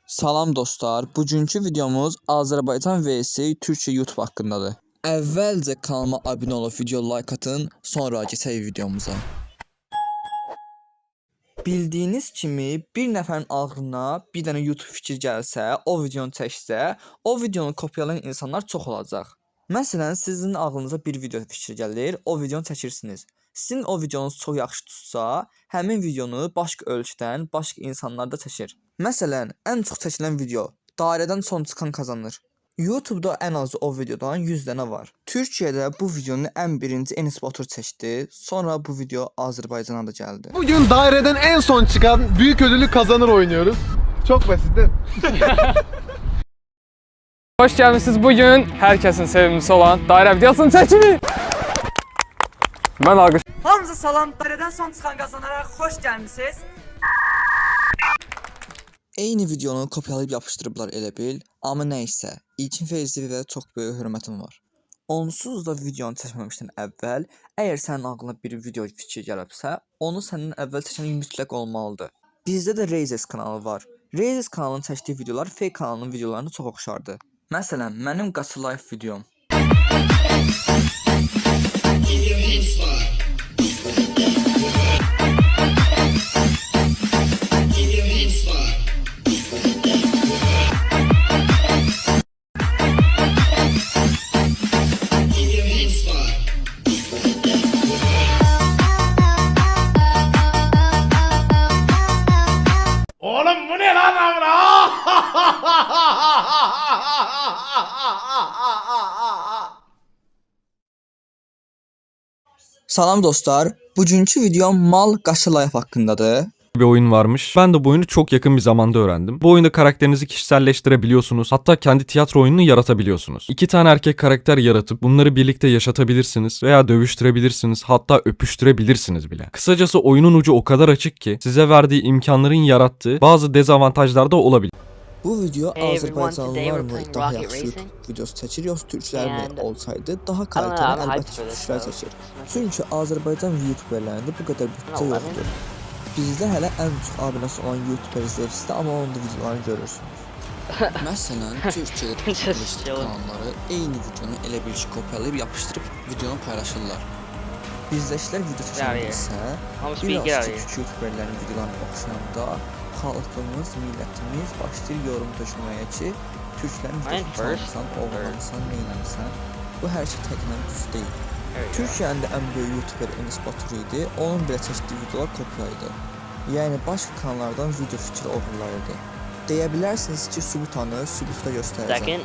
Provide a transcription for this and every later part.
Salam dostlar, bugünkü videomuz Azərbaycan vs Türkiyə YouTube haqqındadır. Əvvəlcə kanalıma abunə olub video like atın, sonra keçək videomuza. Bildiyiniz kimi bir nəfərin ağlına bir dənə YouTube fikir gəlsə, o videonu çəksə, o videonu kopyalayan insanlar çox olacaq. Məsələn, sizin ağlınıza bir video fikri gəlir, o videonu çəkirsiniz. Sizin o videonuz çox yaxşı tutsa, həmin videonu başqa ölkədən, başqa insanlar da çəkir. Məsələn, ən çox çəkilən video dairədən son çıxan kazanır. YouTube'da ən az o videodan 100 dənə var. Türkiyədə bu videonu ən birinci Enes Batur çəkdi, sonra bu video Azərbaycana da gəldi. Bugün daireden en son çıkan büyük ödülü kazanır oynuyoruz. Çok basit değil mi? Hoş gəlmisiniz. Bugün hər kəsin sevimlisi olan dairə videosunu çəkimi. Mən alqış. Hamınıza salam, dairədən son çıxan qazanaraq xoş gəlmisiniz. Eyni videonu kopyalayıb yapışdırıblar elə bil, amma nə isə, İlkin Feyziyevə çox böyük hörmətim var. Onsuz da videonu çəkməmişdən əvvəl, əgər sənin ağlına bir video fikir gəlibsə, onu səndən əvvəl çəkən mütləq olmalıdır. Bizdə də Reizes kanalı var. Reizes kanalının çəkdiyi videolar fake kanalının videolarına çox oxşardı. Məsələn, mənim Qaçı Life videom. Oğlum bu ne lan amına? Salam dostlar, bugünkü videom Mal Qaçı Life haqqındadır. Bir oyun varmış. Ben de bu oyunu çok yakın bir zamanda öğrendim. Bu oyunda karakterinizi kişiselleştirebiliyorsunuz. Hatta kendi tiyatro oyununu yaratabiliyorsunuz. 2 tane erkek karakter yaratıp bunları birlikte yaşatabilirsiniz veya dövüştürebilirsiniz. Hatta öpüştürebilirsiniz bile. Kısacası oyunun ucu o kadar açık ki size verdiği imkanların yarattığı bazı dezavantajlar da olabilir. Bu video Hey everyone, today Azərbaycanlılar we're mı playing daha Rocket yaxşı Racing. YouTube videosu çəkir, yoxsa türklər mi And olsaydı daha I don't know, kaliteli I'm hyped əlbəttə for ki, this, türklər so çəkir. let's Çünki Azərbaycan YouTuberlərində bu qədər bütçə 11. yoxdur. Bizdə hələ ən çox abunəsi olan YouTuber izləyicisi, amma onun da videolarını görürsünüz. Məsələn, Türkiyədə Just turist chilling. kanalları eyni videonu elə bir şey kopyalayıb yapışdırıb videonu paylaşırlar. Bizdəkilər video çəkəndə isə I'm bir speaking out az here. türk YouTuberlərin videolarını oxşayanda xalqımız, millətimiz başlayır yorum tökməyə ki, türklərin Mine videosunu first, çalmışsan, oğurlamısan, neynəmisən? Bu hər şey təklə düz deyil. There we go. Türkiyənin də ən böyük YouTuber Enes Batur idi, onun belə çəkdiyi videolar kopya idi. Yəni başqa kanallardan video fikri oğurlayırdı. Deyə bilərsiniz ki, sübutanı sübutda göstərəcəm. Second,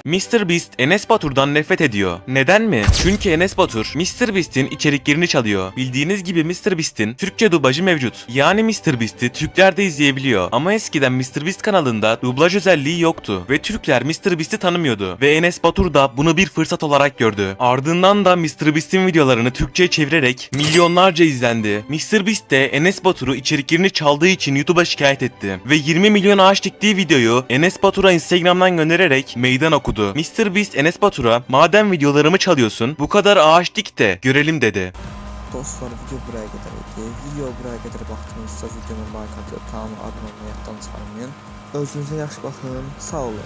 MrBeast Enes Batur'dan nefret ediyor. Neden mi? Çünkü Enes Batur MrBeast'in içeriklerini çalıyor. Bildiğiniz gibi MrBeast'in Türkçe dublajı mevcut. Yani MrBeast'i Türkler de izleyebiliyor. Ama eskiden MrBeast kanalında dublaj özelliği yoktu ve Türkler MrBeast'i tanımıyordu ve Enes Batur da bunu bir fırsat olarak gördü. Ardından da MrBeast'in videolarını Türkçe'ye çevirerek milyonlarca izlendi. MrBeast de Enes Batur'u içeriklerini çaldığı için YouTube'a şikayet etti ve 20 milyon ağaç diktiği videoyu Enes Batur'a Instagram'dan göndererek meydan okudu. MrBeast Enes Batur'a madem videolarımı çalıyorsun bu kadar ağaç dik de görelim dedi. Dostlar, video buraya qədər idi. Video buraya qədər baxdınızsa videomu like atıb kanalıma abunə olmayı yaddan çıxarmayın. Özünüzə yaxşı baxın. Sağ olun.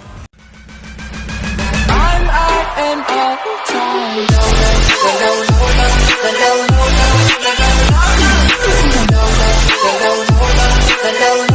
Hello.